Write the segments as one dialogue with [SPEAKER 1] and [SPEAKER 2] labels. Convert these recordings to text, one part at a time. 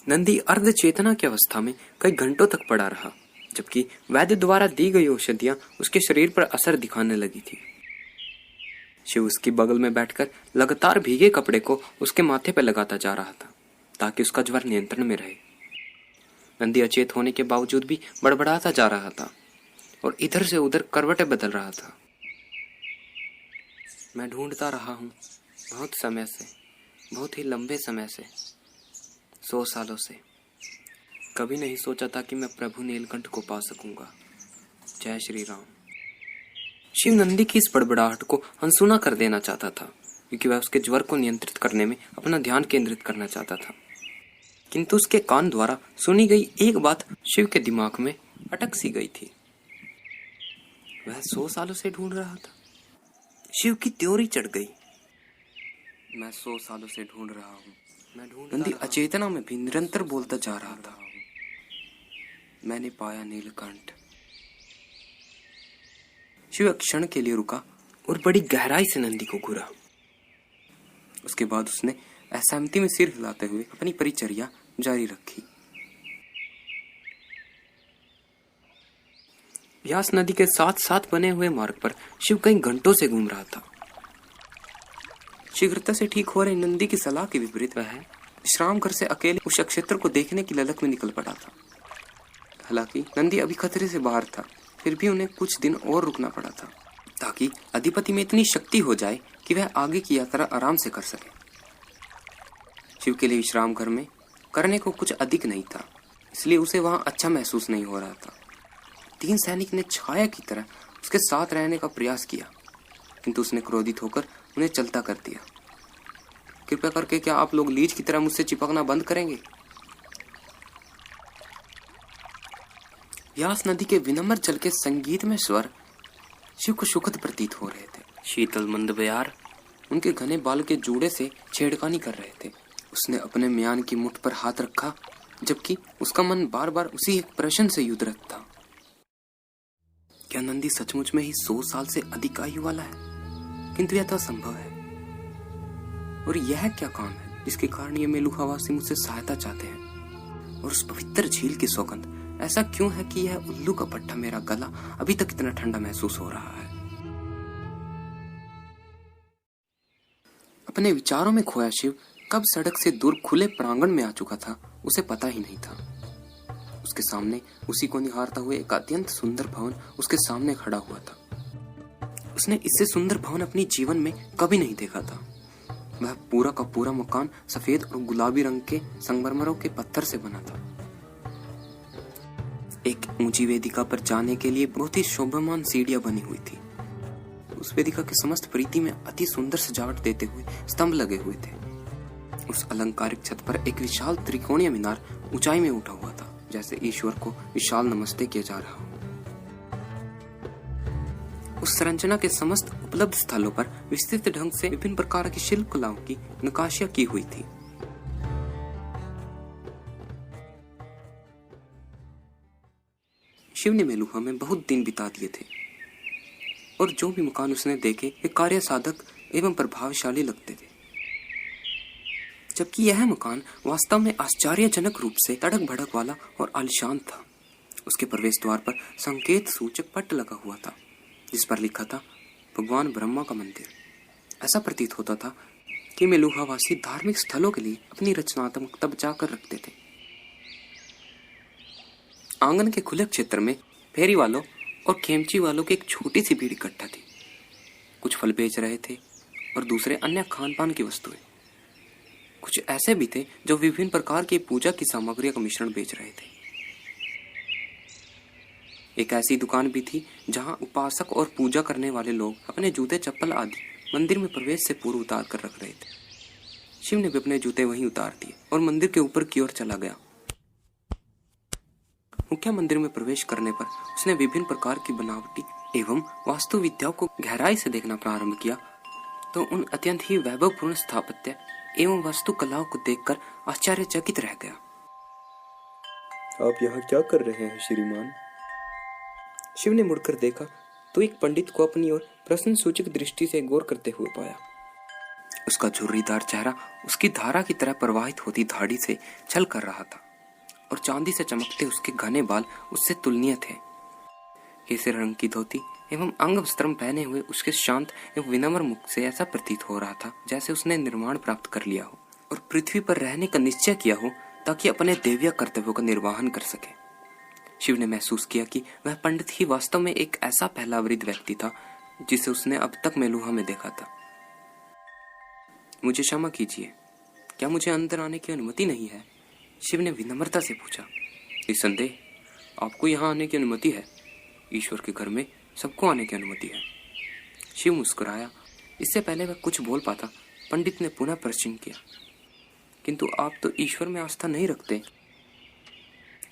[SPEAKER 1] नंदी अर्ध चेतना की अवस्था में कई घंटों तक पड़ा रहा, जबकि वैद्य द्वारा दी गई औषधियां उसके शरीर पर असर दिखाने लगी थी। शिव उसकी बगल में बैठकर लगातार भीगे कपड़े को उसके माथे पर लगाता जा रहा था ताकि उसका ज्वर नियंत्रण में रहे। नंदी अचेत होने के बावजूद भी बड़बड़ाता जा रहा था और इधर से उधर करवटें बदल रहा था। मैं ढूंढता रहा हूँ बहुत समय से, बहुत ही लंबे समय से, 100 सालों से। कभी नहीं सोचा था कि मैं प्रभु नीलकंठ को पा सकूंगा। जय श्री राम। शिव नंदी की इस बड़बड़ाहट को अनसुना कर देना चाहता था, क्योंकि वह उसके ज्वर को नियंत्रित करने में अपना ध्यान केंद्रित करना चाहता था। किंतु उसके कान द्वारा सुनी गई एक बात शिव के दिमाग में अटक सी गई थी। वह 100 सालों से ढूंढ रहा था। शिव की त्योरी चढ़ गई। मैं 100 सालों से ढूंढ रहा हूँ। नंदी अचेतना में भी निरंतर बोलता जा रहा था, मैंने पाया नीलकंठ। शिव एक क्षण के लिए रुका और बड़ी गहराई से नंदी को घूरा। उसके बाद उसने असहमति में सिर हिलाते हुए अपनी परिचर्या जारी रखी। व्यास नदी के साथ साथ बने हुए मार्ग पर शिव कई घंटों से घूम रहा था। शीघ्रता से ठीक हो रहे नंदी की सलाह के विपरीत वह विश्राम घर से अकेले उस क्षेत्र को देखने की ललक में निकल पड़ा था। हालांकि नंदी अभी खतरे से बाहर था, फिर भी उन्हें कुछ दिन और रुकना पड़ा था ताकि अधिपति में इतनी शक्ति हो जाए कि वह आगे की यात्रा आराम से कर सके। शिव के लिए विश्राम घर में करने को कुछ अधिक नहीं था, इसलिए उसे वहां अच्छा महसूस नहीं हो रहा था। 3 सैनिक ने छाया की तरह उसके साथ रहने का प्रयास किया, किंतु उसने क्रोधित होकर उन्हें चलता कर दिया। कृपया करके क्या आप लोग लीच की तरह मुझसे चिपकना बंद करेंगे? व्यास नदी के विनम्र जल के संगीत में स्वर शिव को सुखद प्रतीत हो रहे थे। शीतल मंद बयार उनके घने बाल के जूड़े से छेड़खानी कर रहे थे। उसने अपने म्यान की मुठ पर हाथ रखा, जबकि उसका मन बार बार उसी एक प्रश्न से युद्धरत था, क्या नंदी सचमुच में ही 100 साल से अधिक आयु वाला है? किंतु यह तो असंभव है। और यह क्या काम है जिसके कारण ये मेलुहावासी मुझसे सहायता चाहते हैं? और उस पवित्र झील की सौगंध, ऐसा क्यों है कि यह उल्लू का पट्टा मेरा गला अभी तक इतना ठंडा महसूस हो रहा है? अपने विचारों में खोया शिव कब सड़क से दूर खुले प्रांगण में आ चुका था, उसे पता ही नहीं था। उसके सामने उसी को निहारता हुए एक अत्यंत सुंदर भवन उसके सामने खड़ा हुआ था। उसने इससे सुंदर भवन अपने जीवन में कभी नहीं देखा था। वह पूरा का पूरा मकान सफेद और गुलाबी रंग के संगमरमरों के पत्थर से बना था। एक ऊंची वेदिका पर जाने के लिए बहुत ही शोभामान सीढ़ियां बनी हुई थी। उस वेदिका के समस्त प्रीति में अति सुंदर सजावट देते हुए स्तंभ लगे हुए थे। उस अलंकारिक छत पर एक विशाल त्रिकोणीय मीनार ऊंचाई में उठा हुआ था, जैसे ईश्वर को विशाल नमस्ते किया जा रहा हो। उस संरचना के समस्त उपलब्ध स्थलों पर विस्तृत ढंग से विभिन्न प्रकार की शिल्प कलाओं की नक्काशियां की हुई थी। शिव ने मेलुहा में बहुत दिन बिता दिए थे और जो भी मकान उसने देखे वे कार्य साधक एवं प्रभावशाली लगते थे, जबकि यह मकान वास्तव में आश्चर्यजनक रूप से तड़क भड़क वाला और आलीशान था। उसके प्रवेश द्वार पर संकेत सूचक पट्ट लगा हुआ था, जिस पर लिखा था भगवान ब्रह्मा का मंदिर। ऐसा प्रतीत होता था कि मेलुहावासी धार्मिक स्थलों के लिए अपनी रचनात्मकता बचाकर रखते थे। आंगन के खुले क्षेत्र में फेरी वालों और खेमची वालों की एक छोटी सी भीड़ इकट्ठा थी। कुछ फल बेच रहे थे और दूसरे अन्य खान पान की वस्तुएं। कुछ ऐसे भी थे जो विभिन्न प्रकार की पूजा की सामग्रियों का मिश्रण बेच रहे थे। एक ऐसी दुकान भी थी जहां उपासक और पूजा करने वाले लोग अपने जूते चप्पल आदि मंदिर में प्रवेश से पूर्व उतार कर रख रहे थे। शिव ने भी अपने जूते वहीं उतार दिए और मंदिर के ऊपर की ओर चला गया। मुख्य मंदिर में प्रवेश करने पर उसने विभिन्न प्रकार की बनावटी एवं वास्तु विद्याओं को गहराई से देखना प्रारंभ किया, तो उन अत्यंत ही वैभवपूर्ण स्थापत्य एवं वास्तुकलाओं को देखकर आश्चर्यचकित रह गया।
[SPEAKER 2] आप यहाँ क्या कर रहे हैं श्रीमान?
[SPEAKER 1] शिव ने मुड़कर देखा तो एक पंडित को अपनी ओर प्रश्न सूचक दृष्टि से गौर करते हुए पाया। उसका झुर्रीदार चेहरा उसकी धारा की तरह प्रवाहित होती धाड़ी से छल कर रहा था और चांदी से चमकते उसके घने बाल उससे तुलनीय थे। केसर रंग की धोती एवं अंग वस्त्रम पहने हुए उसके शांत एवं विनम्र मुख से ऐसा प्रतीत हो रहा था जैसे उसने निर्माण प्राप्त कर लिया हो और पृथ्वी पर रहने का निश्चय किया हो ताकि अपने दैवीय कर्तव्यों का निर्वहन कर सके। शिव ने महसूस किया कि वह पंडित ही वास्तव में एक ऐसा पहला वृद्ध व्यक्ति था जिसे उसने अब तक मेलुहा में देखा था। मुझे क्षमा कीजिए, क्या मुझे अंदर आने की अनुमति नहीं है? शिव ने विनम्रता से पूछा। निसंदेह आपको यहाँ आने की अनुमति है। ईश्वर के घर में सबको आने की अनुमति है। शिव मुस्कुराया। इससे पहले वह कुछ बोल पाता, पंडित ने पुनः प्रश्न किया, किंतु आप तो ईश्वर में आस्था नहीं रखते।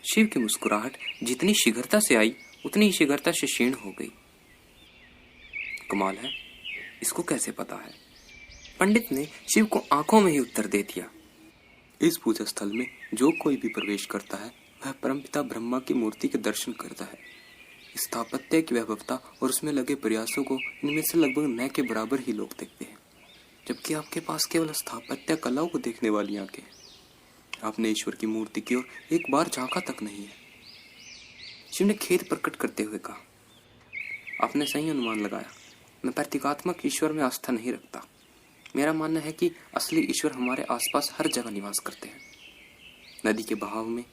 [SPEAKER 1] शिव की मुस्कुराहट जितनी शीघ्रता से आई उतनी ही शीघ्रता से क्षीण हो गई। कमाल है, इसको कैसे पता है? पंडित ने शिव को आंखों में ही उत्तर दे दिया। इस पूजा स्थल में जो कोई भी प्रवेश करता है वह परमपिता ब्रह्मा की मूर्ति के दर्शन करता है। स्थापत्य की वैभवता और उसमें लगे प्रयासों को इनमें से लगभग न के बराबर ही लोग देखते हैं, जबकि आपके पास केवल स्थापत्य कलाओं को देखने वाली आंखें हैं। आपने ईश्वर की मूर्ति की ओर एक बार झांका तक नहीं है। शिव ने खेद प्रकट करते हुए कहा, आपने सही अनुमान लगाया। मैं प्रतीकात्मक ईश्वर में आस्था नहीं रखता। मेरा मानना है कि असली ईश्वर हमारे आसपास हर जगह निवास करते हैं। नदी के बहाव में,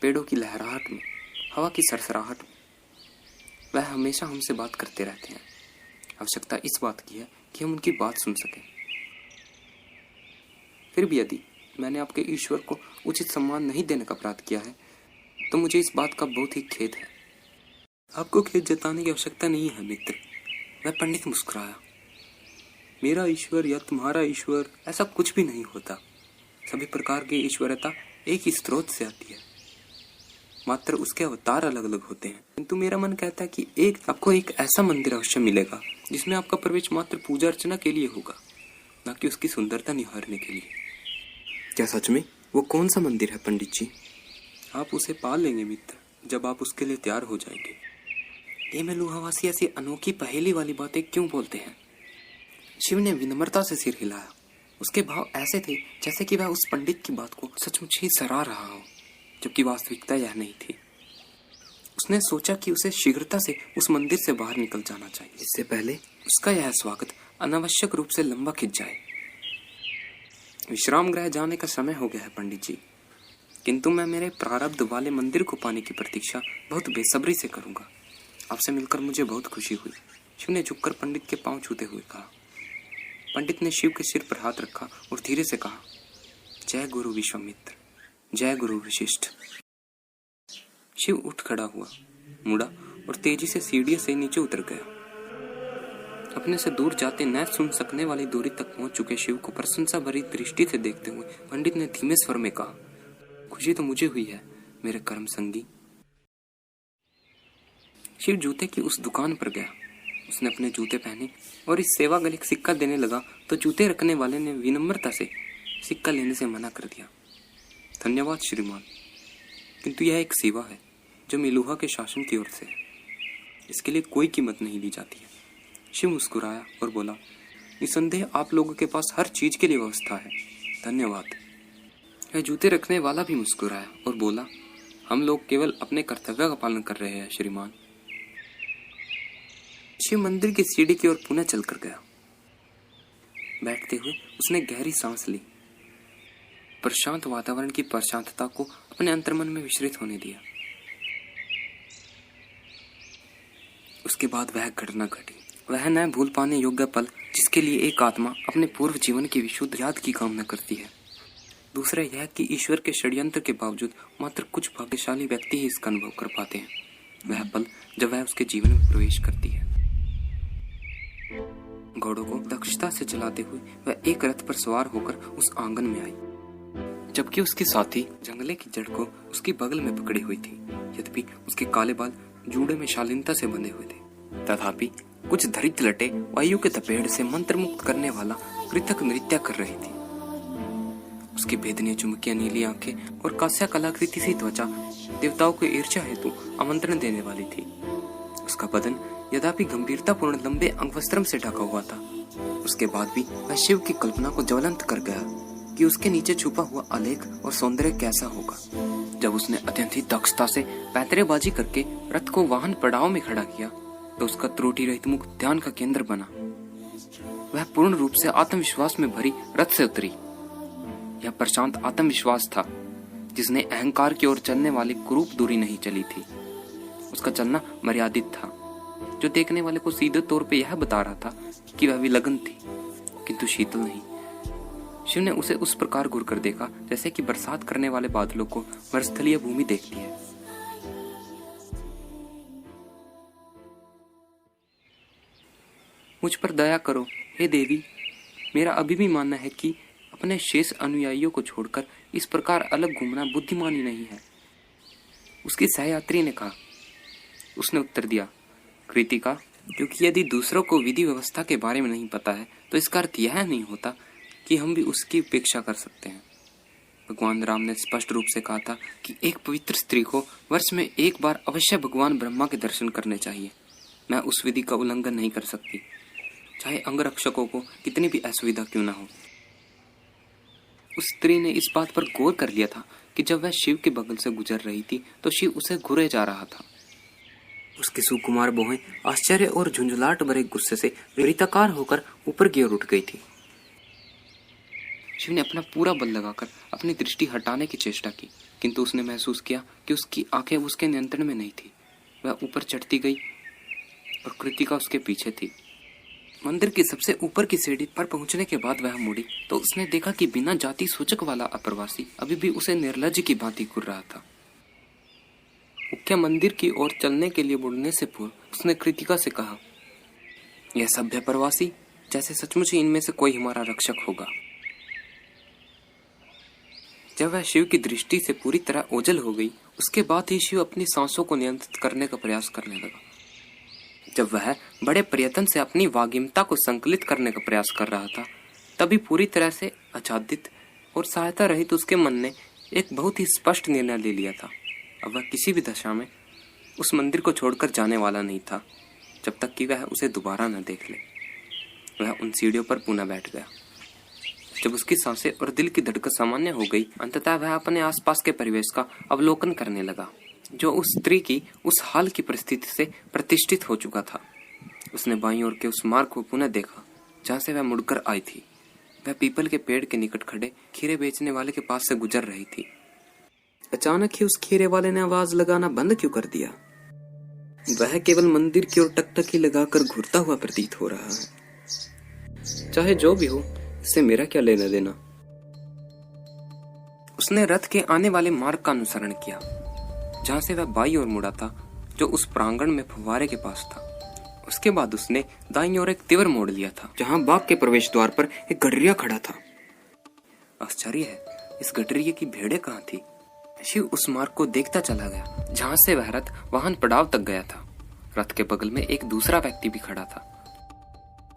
[SPEAKER 1] पेड़ों की लहराहट में, हवा की सरसराहट में। वह हमेशा हमसे बात करते रहते हैं। आवश्यकता इस बात की है कि हम उनकी बात सुन सकें। फिर भी यदि मैंने आपके ईश्वर को उचित सम्मान नहीं देने का अपराध किया है तो मुझे इस बात का बहुत ही खेद है। आपको खेद जताने की आवश्यकता नहीं है मित्र। वह पंडित मुस्कुराया। मेरा ईश्वर या तुम्हारा ईश्वर ऐसा कुछ भी नहीं होता। सभी प्रकार की ईश्वरता एक ही स्रोत से आती है, मात्र उसके अवतार अलग अलग होते हैं। किंतु मेरा मन कहता है कि आपको एक ऐसा मंदिर अवश्य मिलेगा जिसमें आपका प्रवेश मात्र पूजा अर्चना के लिए होगा, न कि उसकी सुंदरता निहारने के लिए। क्या सच में? वो कौन सा मंदिर है पंडित जी? आप उसे पा लेंगे मित्र, जब आप उसके लिए तैयार हो जाएंगे। ये मेलुहावासी ऐसी अनोखी पहेली वाली बातें क्यों बोलते हैं? शिव ने विनम्रता से सिर हिलाया। उसके भाव ऐसे थे जैसे कि वह उस पंडित की बात को सचमुच ही सराह रहा हो, जबकि वास्तविकता यह नहीं थी। उसने सोचा कि उसे शीघ्रता से उस मंदिर से बाहर निकल जाना चाहिए, इससे पहले उसका यह स्वागत अनावश्यक रूप से लंबा खिंच जाए। विश्राम गृह जाने का समय हो गया है पंडित जी, किंतु मैं मेरे प्रारब्ध वाले मंदिर को पाने की प्रतीक्षा बहुत बेसब्री से करूंगा। आपसे मिलकर मुझे बहुत खुशी हुई। शिव ने झुककर पंडित के पांव छूते हुए कहा। पंडित ने शिव के सिर पर हाथ रखा और धीरे से कहा, जय गुरु विश्वामित्र, जय गुरु वशिष्ठ। शिव उठ खड़ा हुआ, मुड़ा और तेजी से सीढ़ी से नीचे उतर गया। अपने से दूर जाते न सुन सकने वाली दूरी तक पहुंच चुके शिव को प्रशंसा भरी दृष्टि से देखते हुए पंडित ने धीमे स्वर में कहा, खुशी तो मुझे हुई है मेरे कर्म संगी। शिव जूते की उस दुकान पर गया। उसने अपने जूते पहने और इस सेवा गलिक सिक्का देने लगा तो जूते रखने वाले ने विनम्रता से सिक्का लेने से मना कर दिया। धन्यवाद श्रीमान, किंतु यह एक सेवा है जो मेलुहा के शासन की ओर से है। इसके लिए कोई कीमत नहीं ली जाती है। शिव मुस्कुराया और बोला, निसंदेह आप लोगों के पास हर चीज के लिए व्यवस्था है। धन्यवाद। यह जूते रखने वाला भी मुस्कुराया और बोला, हम लोग केवल अपने कर्तव्य का पालन कर रहे हैं श्रीमान। शिव मंदिर की सीढ़ी की ओर पुनः चलकर गया। बैठते हुए उसने गहरी सांस ली। प्रशांत वातावरण की प्रशांतता को अपने अंतर्मन में विचलित होने दिया। उसके बाद वह घटना घटी, वह न भूल पाने योग्य पल जिसके लिए एक आत्मा अपने पूर्व जीवन की विशुद्ध याद की कामना करती है। दूसरा यह कि ईश्वर के षड्यंत्र के बावजूद मात्र कुछ भाग्यशाली व्यक्ति ही इसका अनुभव कर पाते हैं। वह पल जब वह उसके जीवन में प्रवेश करती है। घोड़ों को दक्षता से चलाते हुए वह एक रथ पर सवार होकर उस आंगन में आई, जबकि उसके साथी जंगले की जड़ को उसकी बगल में पकड़ी हुई थी। यद्यपि उसके काले बाल जूड़े में शालीनता से बंधे हुए थे, तथापि कुछ धरित लटे वायु के तपेड़ से मंत्र मुक्त करने वाला कृतक नृत्य कर रही थी। उसकी भेदनीय चुमकियां नीली आंखें और कांस्य कलाकृति सी त्वचा देवताओं को ईर्ष्या हेतु आमंत्रण देने वाली थी। उसका बदन यद्यपि गंभीरतापूर्ण लंबे अंगवस्त्रम से ढका हुआ था, उसके बाद भी वह शिव की कल्पना को ज्वलंत कर गया कि उसके नीचे छुपा हुआ आलेख और सौंदर्य कैसा होगा। जब उसने अत्यंत ही दक्षता से पैतरेबाजी करके रथ को वाहन पड़ाव में खड़ा किया तो उसका त्रुटि रहित मुख ध्यान का केंद्र बना। वह पूर्ण रूप से आत्मविश्वास में भरी रथ से उतरी। यह प्रशांत आत्मविश्वास था जिसने अहंकार की ओर चलने वाली कुरूप दूरी नहीं चली थी। उसका चलना मर्यादित था, जो देखने वाले को सीधे तौर पे यह बता रहा था कि वह विलग्न थी किंतु शीतल नहीं। शिव ने उसे उस प्रकार घूर कर देखा जैसे कि बरसात करने वाले बादलों को मरुस्थलीय भूमि देखती है। मुझ पर दया करो हे देवी, मेरा अभी भी मानना है कि अपने शेष अनुयायियों को छोड़कर इस प्रकार अलग घूमना बुद्धिमानी नहीं है, उसकी सहयात्री ने कहा। उसने उत्तर दिया, कृतिका, क्योंकि यदि दूसरों को विधि व्यवस्था के बारे में नहीं पता है तो इसका अर्थ यह नहीं होता कि हम भी उसकी उपेक्षा कर सकते हैं। भगवान राम ने स्पष्ट रूप से कहा था कि एक पवित्र स्त्री को वर्ष में एक बार अवश्य भगवान ब्रह्मा के दर्शन करने चाहिए। मैं उस विधि का उल्लंघन नहीं कर सकती, चाहे अंगरक्षकों को कितनी भी असुविधा क्यों न हो। उस स्त्री ने इस बात पर गौर कर लिया था कि जब वह शिव के बगल से गुजर रही थी तो शिव उसे घूरे जा रहा था। उसकी सुकुमार भौहें आश्चर्य और झुंझुलाहट भरे गुस्से से वृत्ताकार होकर ऊपर की ओर उठ गई थी। शिव ने अपना पूरा बल लगाकर अपनी दृष्टि हटाने की चेष्टा की, किंतु उसने महसूस किया कि उसकी आंखें उसके नियंत्रण में नहीं थी। वह ऊपर चढ़ती गई और कृतिका उसके पीछे थी। मंदिर की सबसे ऊपर की सीढ़ी पर पहुंचने के बाद वह मुड़ी तो उसने देखा कि बिना जाति सूचक वाला अप्रवासी अभी भी उसे निर्लज्ज की भांति घूर रहा था। मुख्य मंदिर की ओर चलने के लिए मुड़ने से पूर्व उसने कृतिका से कहा, यह सभ्य प्रवासी जैसे सचमुच ही इनमें से कोई हमारा रक्षक होगा। जब वह शिव की दृष्टि से पूरी तरह ओझल हो गई, उसके बाद ही शिव अपनी सांसों को नियंत्रित करने का प्रयास करने लगा। जब वह बड़े प्रयत्न से अपनी वागिमता को संकलित करने का प्रयास कर रहा था, तभी पूरी तरह से आच्छादित और सहायता रहित उसके मन ने एक बहुत ही स्पष्ट निर्णय ले लिया था। अब वह किसी भी दशा में उस मंदिर को छोड़कर जाने वाला नहीं था जब तक कि वह उसे दोबारा न देख ले। वह उन सीढ़ियों पर पुनः बैठ गया। जब उसकी सांसें और दिल की धड़कन सामान्य हो गई, अंततः वह अपने आसपास के परिवेश का अवलोकन करने लगा, जो उस स्त्री की उस हाल की परिस्थिति से प्रतिष्ठित हो चुका था। उसने बाईं ओर के उस मार्ग को पुनः देखा जहाँ से वह मुड़कर आई थी। वह पीपल के पेड़ के निकट खड़े खीरे बेचने वाले के पास से गुजर रही थी। अचानक ही उस खीरे वाले ने आवाज लगाना बंद क्यों कर दिया? वह केवल मंदिर की ओर टकटकी लगाकर घूरता हुआ प्रतीत हो रहा है। चाहे जो भी हो, इससे मेरा क्या लेना देना। उसने रथ के आने वाले मार्ग का अनुसरण किया, जहां से वह बाईं ओर मुड़ा था, जो उस प्रांगण में फव्वारे के पास था। उसके बाद उसने दाईं ओर एक तिवर मोड़ लिया था, जहां बाग के प्रवेश द्वार पर एक गडरिया खड़ा था। आश्चर्य है, इस गडरिये की भेड़ें कहाँ थी? शिव उस मार्ग को देखता चला गया, जहां से वह रथ वाहन पड़ाव तक गया था। रथ के बगल में एक दूसरा व्यक्ति भी खड़ा था,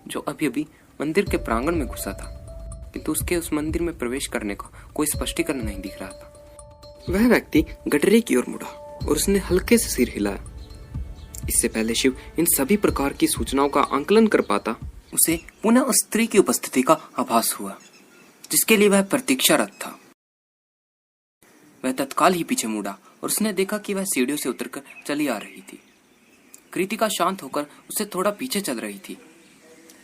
[SPEAKER 1] जो अभी अभी मंदिर के प्रांगण में घुसा था, किंतु उसके उस मंदिर में प्रवेश करने का कोई स्पष्टीकरण नहीं दिख रहा था। वह व्यक्ति गडरे की ओर मुड़ा और उसने हल्के से सिर हिलाया। इससे पहले शिव इन सभी प्रकार की सूचनाओं का आंकलन कर पाता, उसे पुनः उस स्त्री की उपस्थिति का आभास हुआ, जिसके लिए वह प्रतीक्षारत था। वह तत्काल ही पीछे मुड़ा और उसने देखा कि वह सीढ़ियों से उतरकर चली आ रही थी। कृतिका शांत होकर उससे थोड़ा पीछे चल रही थी।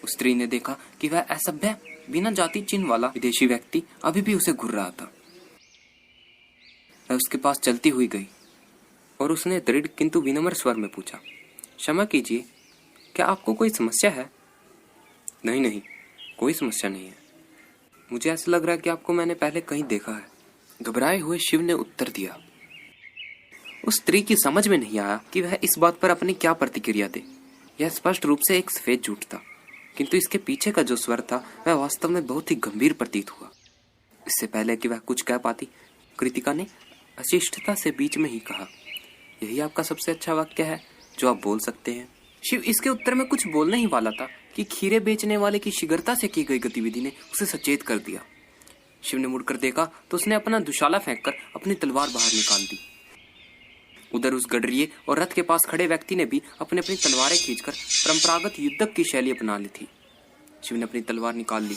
[SPEAKER 1] उस स्त्री ने देखा कि वह असभ्य, बिना जाति चिन्ह वाला विदेशी व्यक्ति अभी भी उसे घूर रहा था। वह उसके पास चलती हुई गई और उसने दृढ़ किंतु विनम्र स्वर में पूछा, क्षमा कीजिए, क्या आपको कोई समस्या है? नहीं नहीं, कोई समस्या नहीं है। मुझे ऐसा लग रहा है कि आपको मैंने पहले कहीं देखा है। घबराए हुए शिव ने उत्तर दिया। उस स्त्री की समझ में नहीं आया कि वह इस बात पर अपनी क्या प्रतिक्रिया दे। यह स्पष्ट रूप से एक सफेद झूठ था, किंतु इसके पीछे का जो स्वर था वह वास्तव में बहुत ही गंभीर प्रतीत हुआ। इससे पहले कि वह कुछ कह पाती, कृतिका ने अशिष्टता से बीच में ही कहा, यही आपका सबसे अच्छा वाक्य है जो आप बोल सकते हैं। शिव इसके उत्तर में कुछ बोलने ही वाला था कि खीरे बेचने वाले की शीघ्रता से की गई गतिविधि ने उसे सचेत कर दिया। शिव ने मुड़कर देखा तो उसने अपना दुशाला फेंककर अपनी तलवार बाहर निकाल दी। उधर उस गडरिये और रथ के पास खड़े व्यक्ति ने भी अपनी अपनी तलवारें खींचकर परंपरागत युद्धक की शैली अपना ली थी। शिव ने अपनी तलवार निकाल ली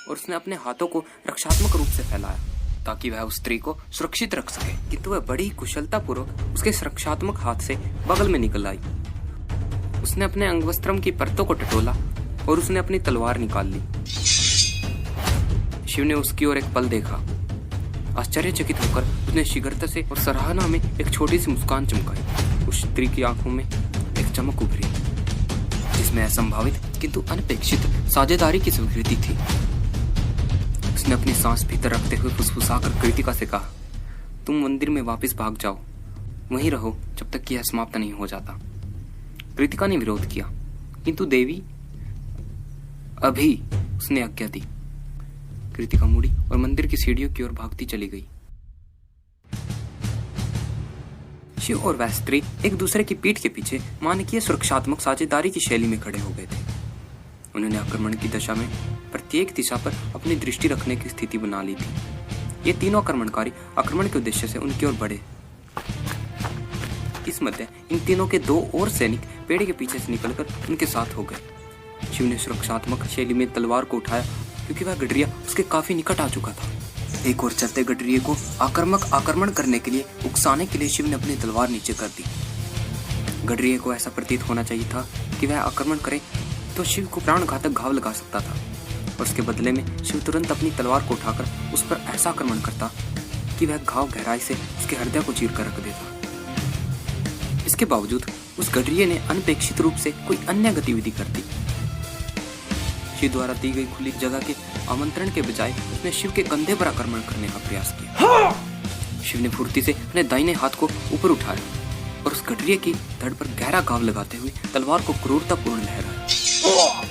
[SPEAKER 1] और उसने अपने हाथों को रक्षात्मक रूप से फैलाया ताकि वह उस स्त्री को सुरक्षित रख सके, किंतु वह बड़ी कुशलतापूर्वक उसके रक्षात्मक हाथ से बगल में निकल आई। उसने अपने अंगवस्त्रम की परतों को टटोला और उसने अपनी तलवार निकाल ली। शिव ने उसकी ओर एक पल देखा। आश्चर्यचकित होकर उसने शीघ्रता से और सराहना में एक छोटी सी मुस्कान चमकाई। उस स्त्री की आंखों में एक चमक उभरी जिसमें असंभावित किंतु अनपेक्षित साझेदारी की स्वीकृति थी। उसने अपनी सांस भीतर रखते हुए फुसफुसाकर कृतिका से कहा, तुम मंदिर में वापस भाग जाओ, वहीं रहो जब तक कि यह समाप्त नहीं हो जाता। कृतिका ने विरोध किया, किंतु देवी अभी उसने आज्ञा दी। कृतिका मुड़ी और मंदिर की सीढ़ियों की ओर भागती चली गई। शिव और वह स्त्री एक दूसरे की पीठ के पीछे मानकीय सुरक्षात्मक साझेदारी की शैली में खड़े हो गए थे। उन्होंने आक्रमण की दशा में प्रत्येक दिशा पर अपनी दृष्टि रखने की स्थिति बना ली थी। ये तीनों आक्रमणकारी आक्रमण के उद्देश्य से उनकी ओर बढ़े। इस मध्य इन तीनों के दो और सैनिक पेड़ के पीछे से निकलकर उनके साथ हो गए। शिव ने सुरक्षात्मक शैली में तलवार को उठाया क्योंकि वह गडरिया उसके काफी निकट आ चुका था। एक और चलते गडरिये को आक्रमण करने के लिए उकसाने के लिए शिव ने अपनी तलवार नीचे कर दी। गडरिये को ऐसा प्रतीत होना चाहिए था कि वह आक्रमण करे तो शिव को प्राणघातक घाव लगा सकता था और उसके बदले में शिव तुरंत अपनी तलवार को उठाकर उस पर ऐसा आक्रमण करता कि वह घाव गहराई से उसके हृदय को चीर कर रख देता। इसके बावजूद उस गडरिये ने अनपेक्षित रूप से कोई अन्य गतिविधि कर दी। शिव द्वारा दी गई खुली जगह के आमंत्रण के बजाय उसने शिव के कंधे पर आक्रमण करने का प्रयास किया। शिव ने फुर्ती से अपने दाहिने हाथ को ऊपर उठाया और उस गडरिये की धड़ पर गहरा घाव लगाते हुए तलवार को क्रूरतापूर्ण लहराया।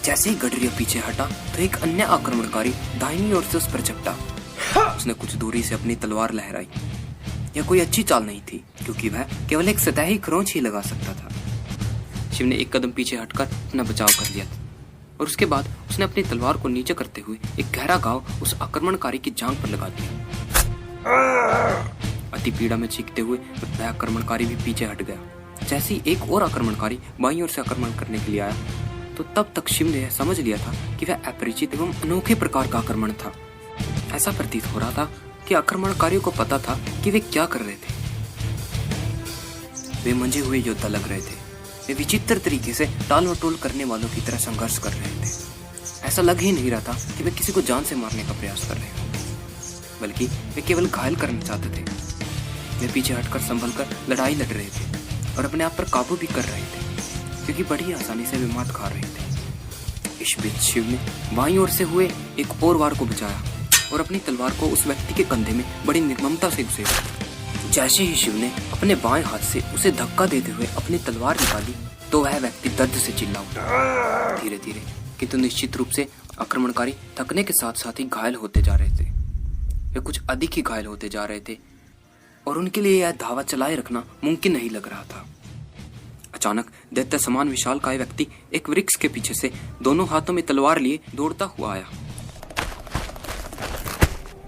[SPEAKER 1] जैसे ही गडरिया पीछे हटा तो एक अन्य आक्रमणकारी दाहिनी ओर से उस पर झपटा। उसने कुछ दूरी से अपनी तलवार लहराई। यह कोई अच्छी चाल नहीं थी क्योंकि वह केवल एक सतही खरोंच ही लगा सकता था। शिव ने एक कदम पीछे हटकर अपना बचाव कर लिया और उसके बाद उसने अपनी तलवार को नीचे करते हुए एक गहरा घाव उस आक्रमणकारी की जांघ पर लगा दिया। अति पीड़ा में चीखते हुए वह आक्रमणकारी भी पीछे हट गया। जैसे ही एक और आक्रमणकारी बाईं ओर से आक्रमण करने के लिए आया तो तब तक शिव ने यह समझ लिया था कि वह अपरिचित एवं अनोखे प्रकार का आक्रमण था। ऐसा प्रतीत हो रहा था कि आक्रमणकारियों को पता था कि वे क्या कर रहे थे। वे मंजे हुए योद्धा लग रहे थे। वे विचित्र तरीके से टाल मटोल करने वालों की तरह संघर्ष कर रहे थे। ऐसा लग ही नहीं रहा था कि वे किसी को जान से मारने का प्रयास कर रहे हैं, बल्कि वे केवल घायल करना चाहते थे। वे पीछे हटकर संभल कर लड़ाई लड़ रहे थे और अपने आप पर काबू भी कर रहे थे क्योंकि बड़ी आसानी से वे मात खा रहे थे। इस बीच शिव ने बाईं ओर से हुए एक और वार को बचाया और अपनी तलवार को उस व्यक्ति के कंधे में बड़ी निर्ममता से घुसेड़ा। जैसे ही शिव ने अपने बाएं हाथ से उसे धक्का देते हुए अपनी तलवार निकाली तो वह व्यक्ति दर्द से चिल्ला उठा। धीरे धीरे किंतु निश्चित रूप से आक्रमणकारी थकने के साथ साथ ही घायल होते जा रहे थे। वे कुछ अधिक ही घायल होते जा रहे थे और उनके लिए यह धावा चलाए रखना मुमकिन नहीं लग रहा था। अचानक दैत्य समान विशालकाय व्यक्ति एक वृक्ष के पीछे से दोनों हाथों में तलवार लिए दौड़ता हुआ आया।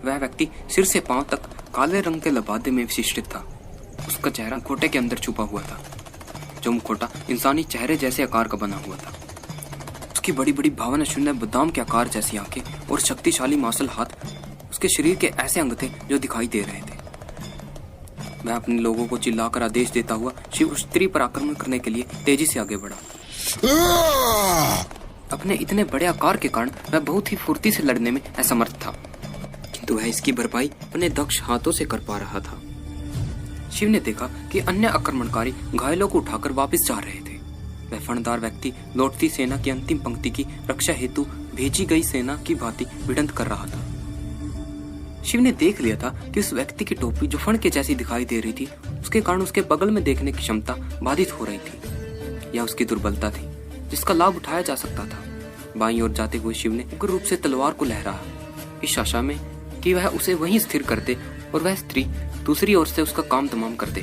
[SPEAKER 1] वह व्यक्ति सिर से पांव तक काले रंग के लबादे में विशिष्ट था। उसका चेहरा मुखौटे के अंदर छुपा हुआ था, जो मुखौटा इंसानी चेहरे जैसे आकार का बना हुआ था। उसकी बड़ी बड़ी भावना शून्य बादाम के आकार जैसी आंखें और शक्तिशाली मार्शल हाथ उसके शरीर के ऐसे अंग थे जो दिखाई दे रहे थे। वह अपने लोगों को चिल्लाकर आदेश देता हुआ शिव उस स्त्री पर आक्रमण करने के लिए तेजी से आगे बढ़ा। अपने इतने बड़े आकार के कारण वह बहुत ही फुर्ती से लड़ने में असमर्थ था, किंतु वह इसकी भरपाई अपने दक्ष हाथों से कर पा रहा था। शिव ने देखा कि अन्य आक्रमणकारी घायलों को उठाकर वापस जा रहे थे। वह फणदार व्यक्ति लौटती सेना की अंतिम पंक्ति की रक्षा हेतु भेजी गई सेना की भांति भिड़ंत कर रहा था। शिव ने देख लिया था कि उस व्यक्ति की टोपी जो फण के जैसी दिखाई दे रही थी, उसके कारण उसके बगल में देखने की क्षमता बाधित हो रही थी। यह उसकी दुर्बलता थी जिसका लाभ उठाया जा सकता था। बाईं ओर जाते हुए शिव ने उग्र रूप से तलवार को लहराया, इस आशा में कि वह उसे वहीं स्थिर कर दे और वह स्त्री दूसरी ओर से उसका काम तमाम कर दे,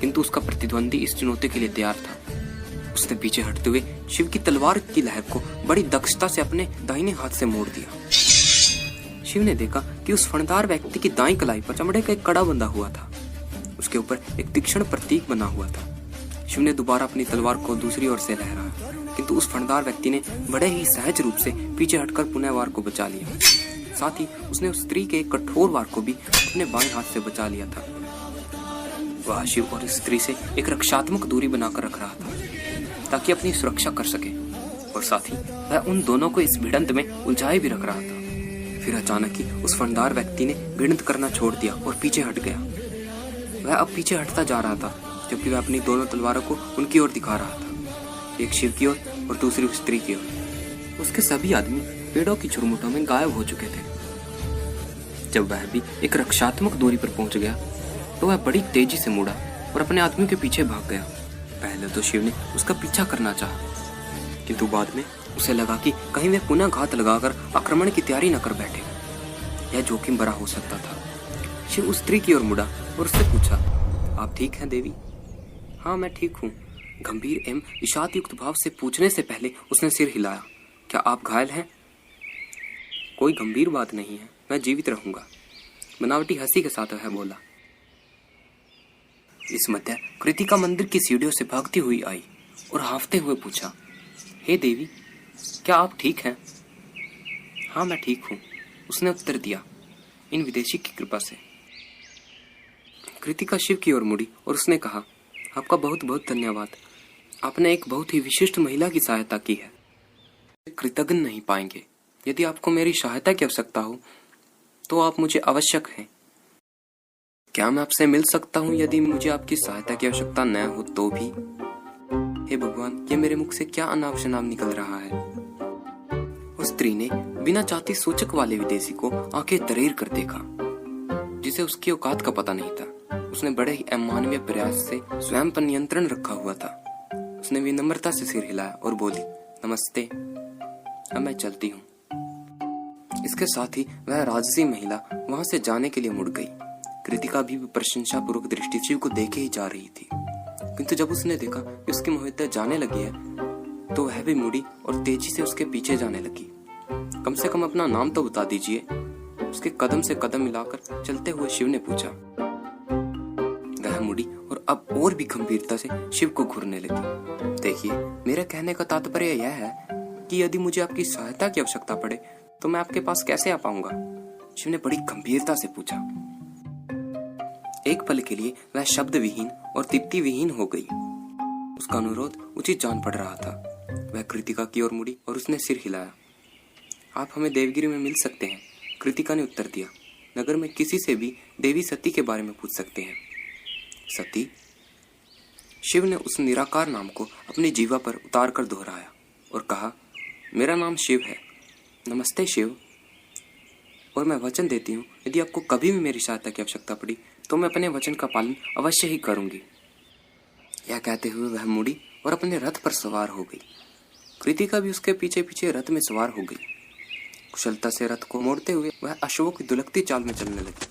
[SPEAKER 1] किंतु उसका प्रतिद्वंदी इस चुनौती के लिए तैयार था। उसने पीछे हटते हुए शिव की तलवार की लहर को बड़ी दक्षता से अपने दाहिने हाथ से मोड़ दिया। शिव ने देखा कि उस फणदार व्यक्ति की दाईं कलाई पर चमड़े का एक कड़ा बंधा हुआ था। उसके ऊपर एक तीक्ष्ण प्रतीक बना हुआ था। शिव ने दोबारा अपनी तलवार को दूसरी ओर से लहराया, किंतु उस फणदार व्यक्ति ने बड़े ही सहज रूप से पीछे हटकर पुनः वार को बचा लिया। साथ ही उसने उस स्त्री के कठोर वार को भी अपने बाएं हाथ से बचा लिया था। वह शिव और स्त्री से एक रक्षात्मक दूरी बनाकर रख रहा था ताकि अपनी सुरक्षा कर सके, और साथ ही वह उन दोनों को इस भिड़ंत में उलझाए भी रख रहा था। फिर अचानक ही उस फणदार व्यक्ति ने भिड़ंत करना छोड़ दिया और पीछे हट गया। वह अब पीछे हटता जा रहा था, जबकि वह अपनी दोनों तलवारों को उनकी ओर दिखा रहा था, एक शिव की ओर और दूसरी उस स्त्री की ओर। उसके सभी आदमी पेड़ों की झुरमुटों में गायब हो चुके थे। जब वह भी एक रक्षात्मक दूरी पर पहुंच गया तो वह बड़ी तेजी से मुड़ा और अपने आदमियों के पीछे भाग गया। पहले तो शिव ने उसका पीछा करना चाहा, किंतु बाद में उसे लगा कि कहीं वे पुनः घात लगाकर आक्रमण की तैयारी न कर बैठे। यह जोखिम भरा हो सकता था। शिव उस स्त्री की ओर मुड़ा और उससे पूछा, आप ठीक हैं देवी? हाँ, मैं ठीक हूँ। गंभीर एवं इशात युक्त भाव से पूछने से पहले उसने सिर हिलाया। क्या आप घायल हैं? कोई गंभीर बात नहीं है, मैं जीवित रहूंगा, बनावटी हंसी के साथ वह बोला। इस मध्य कृतिका मंदिर की सीढ़ियों से भागती हुई आई और हांफते हुए पूछा, हे देवी, क्या आप ठीक हैं? हाँ, मैं ठीक हूँ, उसने उत्तर दिया, इन विदेशी की कृपा से। कृतिका शिव की ओर मुड़ी और उसने कहा, आपका बहुत बहुत धन्यवाद। आपने एक बहुत ही विशिष्ट महिला की सहायता की है। कृतज्ञ नहीं पाएंगे। यदि आपको मेरी सहायता की आवश्यकता हो तो आप मुझे आवश्यक हैं। क्या मैं आपसे मिल सकता हूँ यदि मुझे आपकी सहायता की आवश्यकता न हो तो भी? हे भगवान, ये मेरे मुख से क्या अनाप शनाप निकल रहा है? उस स्त्री ने बिना चाहती सूचक वाले विदेशी को आंखें तरेर कर देखा, जिसे उसकी औकात का पता नहीं था। उसने बड़े ही अमानवीय प्रयास से स्वयं पर नियंत्रण रखा हुआ था। उसने विनम्रता से सिर हिलाया और बोली, नमस्ते, अब मैं चलती हूँ। इसके साथ ही वह राजसी महिला वहां से जाने के लिए मुड़ गई। कृतिका भी प्रशंसा पूर्वक दृष्टि शिव को देखे ही जा रही थी, किंतु जब उसने देखा कि उसकी मोहिता जाने लगी है तो वह भी मुड़ी और तेजी से उसके पीछे जाने लगी। कम से कम अपना नाम तो बता दीजिए, उसके कदम से कदम मिलाकर चलते हुए शिव ने पूछा। वह मुड़ी और अब और भी गंभीरता से शिव को घूरने लगी। देखिए, मेरे कहने का तात्पर्य यह है कि यदि मुझे आपकी सहायता की आवश्यकता पड़े तो मैं आपके पास कैसे आ पाऊंगा? शिव ने बड़ी गंभीरता से पूछा। एक पल के लिए वह शब्द विहीन और दीप्ति विहीन हो गई। उसका अनुरोध उचित जान पड़ रहा था। वह कृतिका की ओर मुड़ी और उसने सिर हिलाया। आप हमें देवगिरी में मिल सकते हैं, कृतिका ने उत्तर दिया। नगर में किसी से भी देवी सती के बारे में पूछ सकते हैं। सती? शिव ने उस निराकार नाम को अपनी जीवा पर उतार कर दोहराया और कहा, मेरा नाम शिव है। नमस्ते शिव, और मैं वचन देती हूँ यदि आपको कभी भी मेरी सहायता की आवश्यकता पड़ी तो मैं अपने वचन का पालन अवश्य ही करूंगी। यह कहते हुए वह मुड़ी और अपने रथ पर सवार हो गई। कृतिका भी उसके पीछे पीछे रथ में सवार हो गई। कुशलता से रथ को मोड़ते हुए वह अशोक की दुलकती चाल में चलने लगी।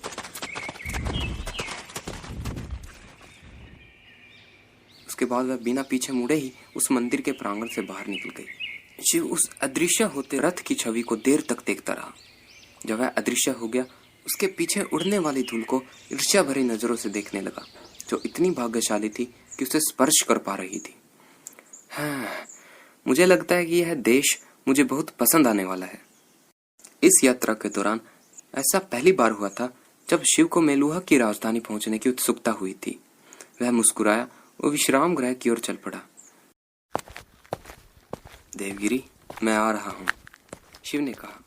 [SPEAKER 1] उसके बाद वह बिना पीछे मुड़े ही उस मंदिर के प्रांगण से बाहर निकल गई। शिव उस अदृश्य होते रथ की छवि को देर तक देखता रहा। जब वह अदृश्य हो गया, उसके पीछे उड़ने वाली धूल को ईर्ष्या भरी नजरों से देखने लगा, जो इतनी भाग्यशाली थी कि उसे स्पर्श कर पा रही थी। हाँ, मुझे लगता है कि यह देश मुझे बहुत पसंद आने वाला है। इस यात्रा के दौरान ऐसा पहली बार हुआ था जब शिव को मेलुहा की राजधानी पहुंचने की उत्सुकता हुई थी। वह मुस्कुराया और विश्राम गृह की ओर चल पड़ा। देवगिरी, मैं आ रहा हूँ, शिव ने कहा।